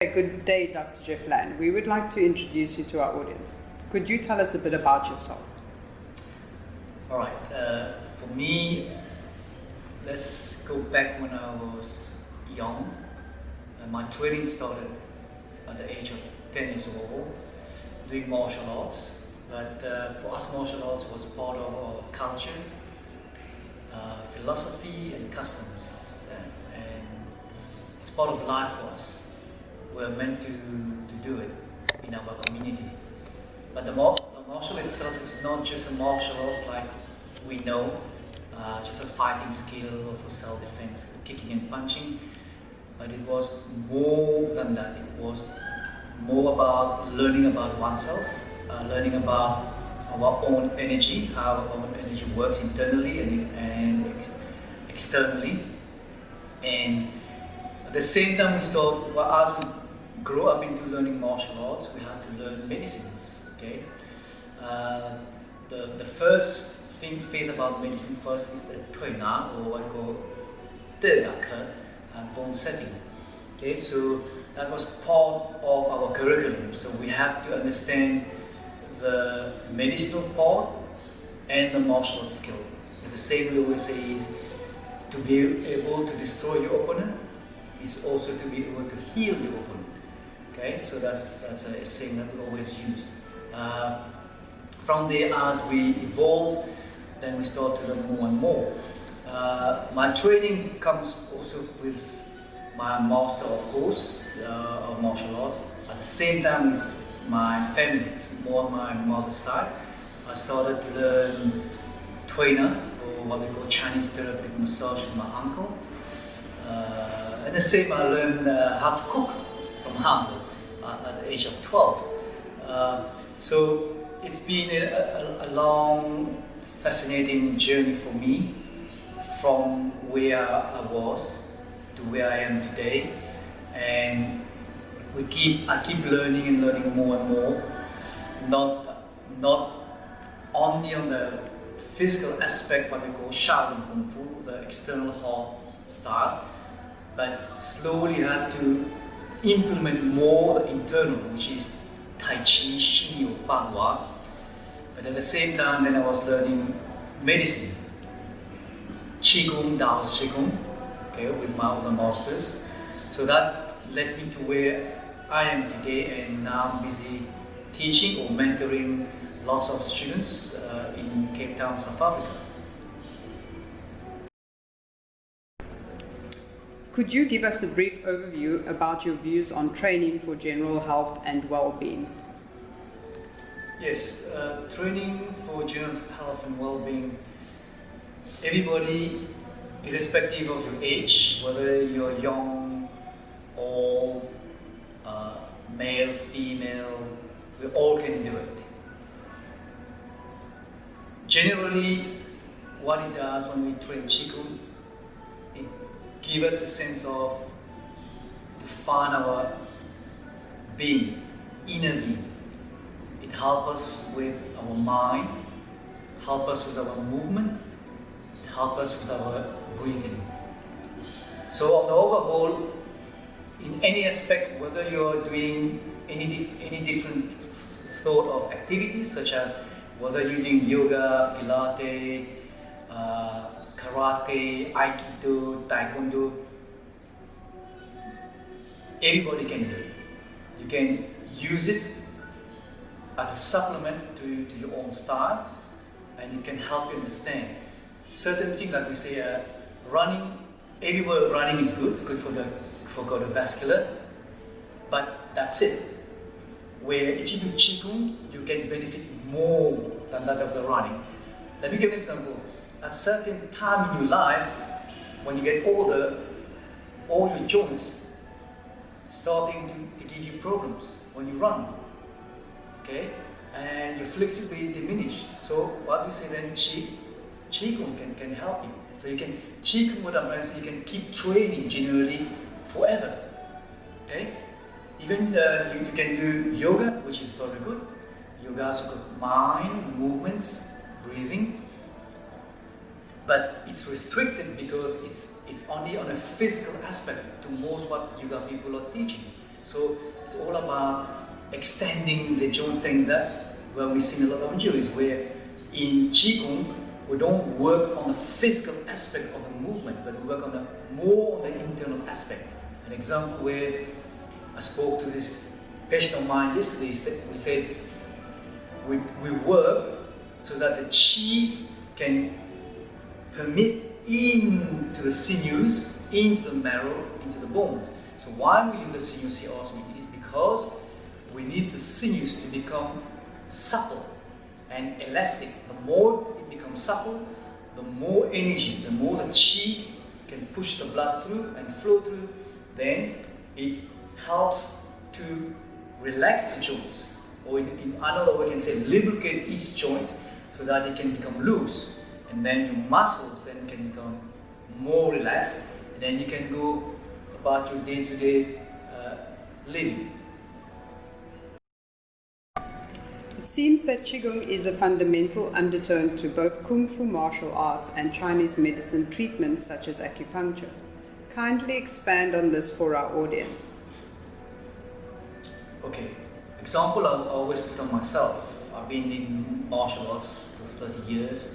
Good day, Dr. Jeff Land. We would like to introduce you to our audience. Could you tell us a bit about yourself? All right. For me, let's go back when I was young. My training started at the age of 10 years old, doing martial arts. But for us, martial arts was part of our culture, philosophy, and customs, and it's part of life for us. We're meant to do it in our community. But the martial itself is not just a martial arts like we know, just a fighting skill for self-defense, kicking and punching. But it was more than that. It was more about learning about oneself, learning about our own energy, how our own energy works internally and externally. And at the same time, we thought, well, as we grow up into learning martial arts, we had to learn medicines. Okay, the first phase about medicine first is the Tuina, or what I call bone setting. Okay, so that was part of our curriculum. So we have to understand the medicinal part and the martial arts skill. And the same we always say is to be able to destroy your opponent is also to be able to heal your opponent. Okay, so that's a saying that we always use. From there, as we evolve, then we start to learn more and more. My training comes also with my master, of course, of martial arts. At the same time with my family, more on my mother's side, I started to learn Tuina, or what we call Chinese therapeutic massage, with my uncle. And the same, I learned how to cook from my uncle at the age of 12. So it's been a long, fascinating journey for me, from where I was to where I am today, and I keep learning and learning more and more. Not only on the physical aspect, what we call Shaolin Kung Fu, the external hard style, but slowly I had to implement more the internal, which is Tai Chi, Shi or Bagua. But at the same time, then I was learning medicine, Qigong, Taoist Qigong, okay, with my other masters. So that led me to where I am today, and now I'm busy teaching or mentoring lots of students in Cape Town, South Africa. Could you give us a brief overview about your views on training for general health and well-being? Yes, training for general health and well-being. Everybody, irrespective of your age, whether you're young, old, male, female, we all can do it. Generally, what it does when we train Qigong, it gives us a sense of to find our being, inner being. It helps us with our mind, helps us with our movement, it helps us with our breathing. So on the overall, in any aspect, whether you're doing any different sort of activities, such as whether you're doing yoga, Pilates, karate, aikido, taekwondo, everybody can do it. You can use it as a supplement to your own style, and it can help you understand certain things. Like we say, running, everywhere running is good. It's good for the cardiovascular, but that's it. Where if you do Qigong, you can benefit more than that of the running. Let me give an example. At a certain time in your life, when you get older, all your joints starting to give you problems when you run. Okay? And your flexibility diminish. So what we say then, Qigong can help you. So you can, Qigong, what I'm trying to say, you can keep training generally forever. Okay? Even you can do yoga, which is very good. Yoga has got mind, movements, breathing. But it's restricted because it's only on a physical aspect to most what yoga people are teaching. So it's all about extending the joint, saying that where we've seen a lot of injuries, where in Qigong we don't work on the physical aspect of the movement, but we work on the more on the internal aspect. An example where I spoke to this patient of mine yesterday, we said we work so that the qi can permit into the sinews, into the marrow, into the bones. So why we use the sinews here also is because we need the sinews to become supple and elastic. The more it becomes supple, the more energy, the more the qi can push the blood through and flow through, then it helps to relax the joints, or in another way we can say lubricate each joint so that it can become loose, and then your muscles then can become more relaxed, and then you can go about your day-to-day living. It seems that Qigong is a fundamental undertone to both Kung Fu martial arts and Chinese medicine treatments such as acupuncture. Kindly expand on this for our audience. Okay, example I always put on myself. I've been in martial arts for 30 years,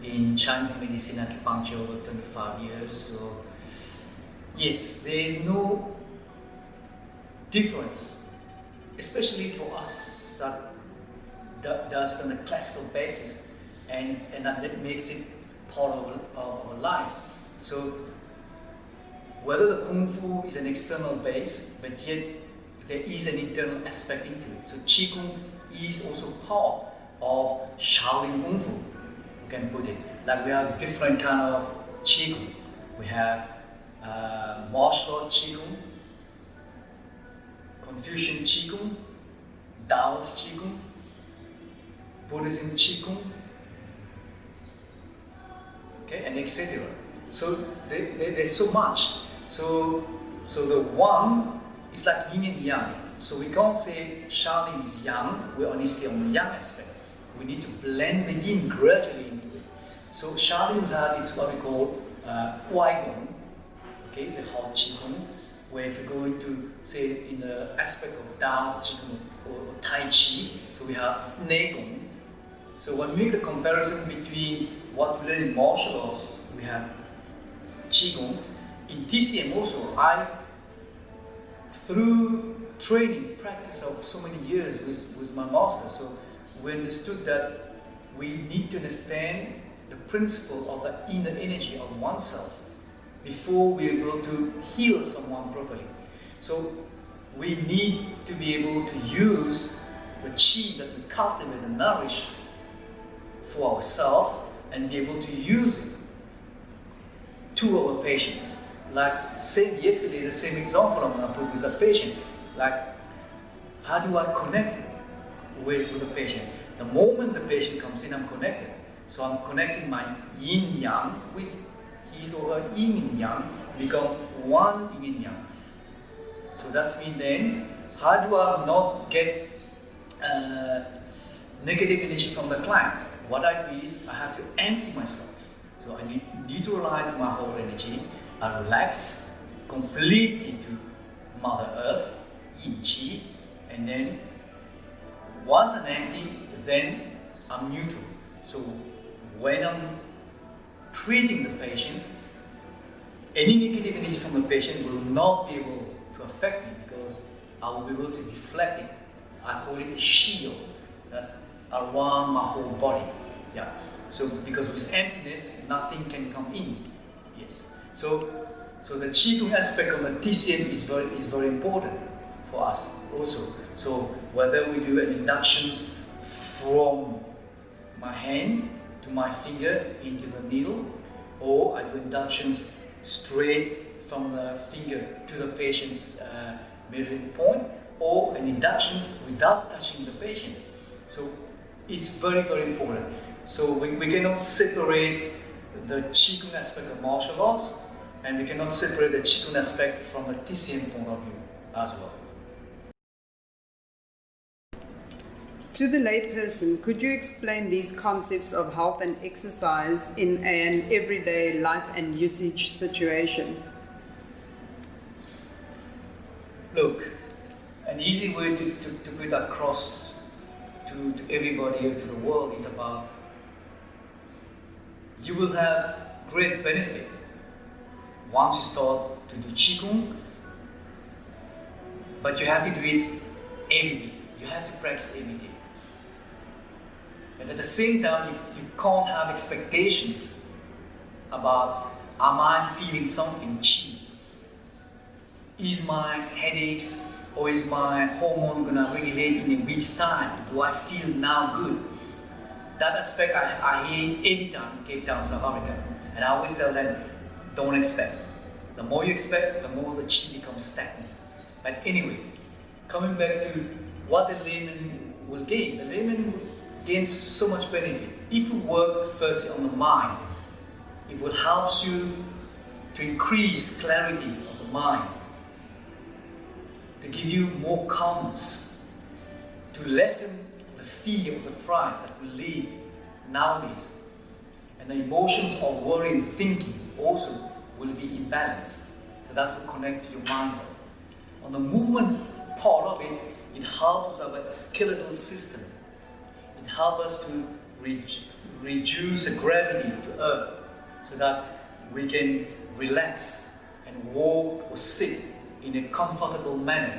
in Chinese medicine acupuncture over 25 years. So yes, there is no difference, especially for us that does it on a classical basis, and that makes it part of our life. So whether the Kung Fu is an external base, but yet there is an internal aspect into it. So Qigong is also part of Shaolin Kung Fu, you can put it. Like we have different kind of Qigong. We have martial art Qigong, Confucian Qigong, Taoist Qigong, Buddhism Qigong, okay, and etc. So there's so much. So the one is like yin and yang. So we can't say Shaolin is yang, we only stay on the yang aspect. We need to blend the yin gradually into it. So Shaolin that is what we call Weigong, okay, it's a hot Qigong, where if you go into, say, in the aspect of Taoist Qigong or Tai Chi, so we have Neigong. So when we make the comparison between what we learn in martial arts, we have Qigong. In TCM also, through training, practice of so many years with my master, so we understood that we need to understand the principle of the inner energy of oneself before we're able to heal someone properly. So we need to be able to use the qi that we cultivate and nourish for ourselves and be able to use it to our patients. Like yesterday, the same example I'm going to put with a patient. Like, how do I connect with the patient? The moment the patient comes in, I'm connected. So I'm connecting my yin yang with his or her yin and yang, become one yin and yang. So that's mean then, how do I not get negative energy from the client? What I do is I have to empty myself. So I neutralize my whole energy. I relax completely to Mother Earth, Yin Qi, and then once I'm empty, then I'm neutral. So when I'm treating the patients, any negative energy from the patient will not be able to affect me because I will be able to deflect it. I call it a shield that around my whole body. Yeah. So because with emptiness, nothing can come in. Yes. So the Qigong aspect of the TCM is very important for us also. So whether we do an inductions from my hand to my finger into the needle, or I do inductions straight from the finger to the patient's measuring point, or an induction without touching the patient. So it's very, very important. So we cannot separate the Qigong aspect of martial arts, and we cannot separate the Qigong aspect from the TCM point of view as well. To the layperson, could you explain these concepts of health and exercise in an everyday life and usage situation? Look, an easy way to put across to everybody, to the world, is about you will have great benefit once you start to do Qigong, but you have to do it every day. You have to practice every day. And at the same time, you can't have expectations about, am I feeling something Qi? Is my headaches or is my hormone going to regulate in a week's time? Do I feel now good? That aspect I hear every time in Cape Town, South Africa. And I always tell them, don't expect. The more you expect, the more the Qi becomes stagnant. But anyway, coming back to what the layman will gain. The layman gains so much benefit. If you work first on the mind, it will help you to increase clarity of the mind, to give you more calmness, to lessen the fear of the fright that we live nowadays. And the emotions of worry and thinking also will be imbalanced. So that will connect to your mind. On the movement part of it, it helps our skeletal system. It helps us to reduce the gravity to earth so that we can relax and walk or sit in a comfortable manner.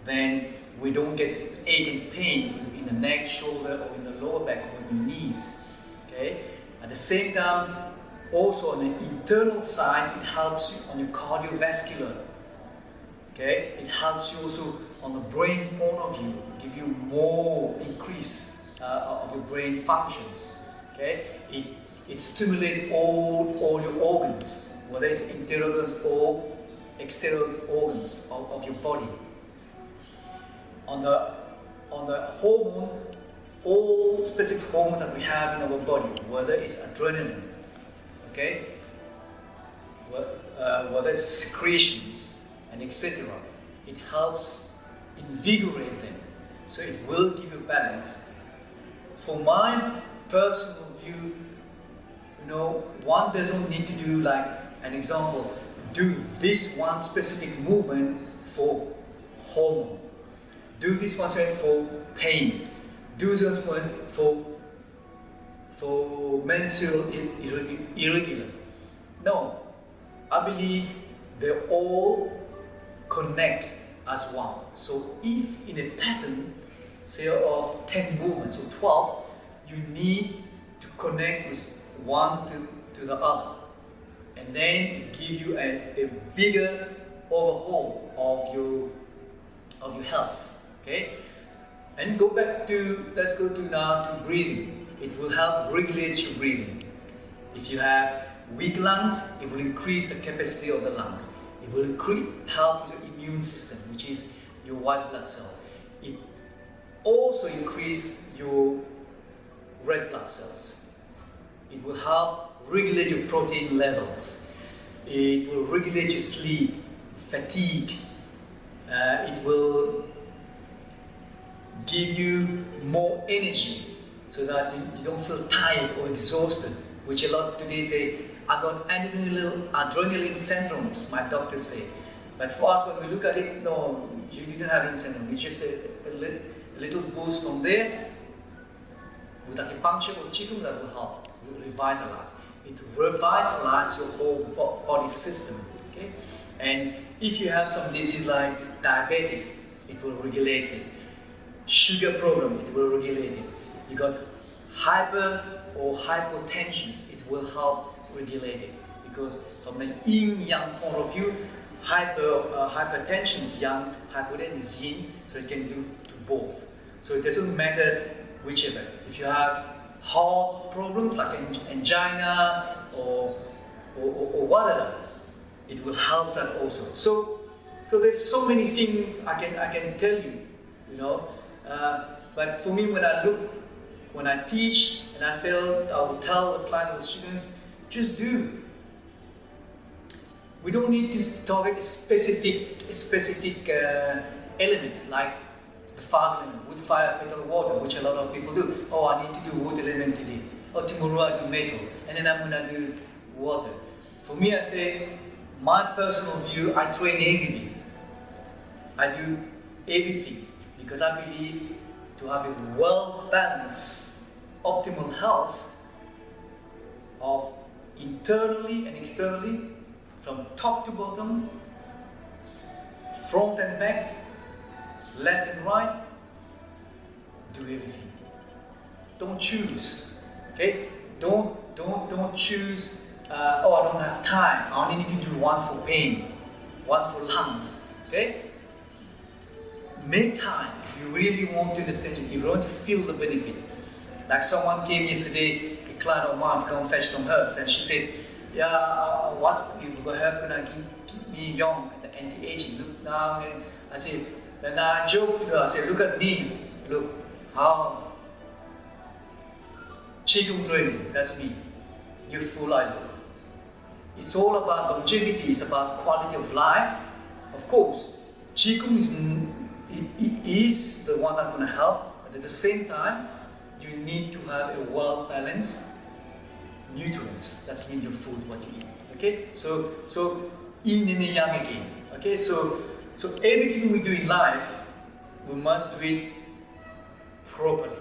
Then we don't get ache and pain in the neck, shoulder, or in the lower back or in the knees. Okay? At the same time, also on the internal side, it helps you on your cardiovascular. Okay? It helps you also on the brain point of view, give you more increase of your brain functions. Okay? It stimulates all your organs, whether it's internal organs or external organs of your body. On the hormone, all specific hormone that we have in our body, whether it's adrenaline, okay, whether it's secretions and etc., it helps invigorate them, so it will give you balance. For my personal view, one doesn't need to do, like an example, do this one specific movement for hormone, do this one for pain, do this one for menstrual irregular. No, I believe they all connect as one. So if in a pattern, say of 10 movements or 12, you need to connect with one to the other. And then it gives you a bigger overhaul of your health. Okay? And let's go to now to breathing. It will help regulate your breathing. If you have weak lungs, it will increase the capacity of the lungs. It will help with your immune system, which is your white blood cell. It also increase your red blood cells. It will help regulate your protein levels. It will regulate your sleep, fatigue. It will give you more energy so that you don't feel tired or exhausted, which a lot today say, I got adrenaline syndromes, my doctors say. But for us, when we look at it, no, you didn't have any syndrome. It's just a little boost from there. With acupuncture or Qigong, that will help, will revitalize. It will revitalize your whole body system. Okay? And if you have some disease like diabetic, it will regulate it. Sugar problem, it will regulate it. You got hyper or hypotension, it will help regulate it. Because from the yin-yang point of view, hypertension is yang, hypotension is yin, so it can do to both. So it doesn't matter whichever. If you have heart problems like angina or whatever, it will help that also. So there's so many things I can tell you, but for me, when I teach, and I will tell the client or students, just do. We don't need to target specific elements like the 5 element, wood, fire, metal, water, which a lot of people do. Oh, I need to do wood element today. Oh, tomorrow I do metal, and then I'm gonna do water. For me, I say, my personal view, I train every day. I do everything, because I believe to have a well-balanced, optimal health of internally and externally, from top to bottom, front and back, left and right, do everything. Don't choose, okay? Don't choose, oh, I don't have time, I only need to do one for pain, one for lungs, okay? Make time if you really want to understand, if you want to feel the benefit. Like someone came yesterday, a client of mine, to come fetch some herbs, and she said, yeah, what herb can I keep me young and anti-aging? Look now, and I said, then I joked to her, I said, look at me, look how Qigong training, that's me. Youthful I look. It's all about longevity, it's about quality of life. Of course, Qigong is the one that's going to help, but at the same time, you need to have a well-balanced nutrients. That's mean your food, what you eat. Okay? So yin and yang again. Okay? So everything we do in life, we must do it properly.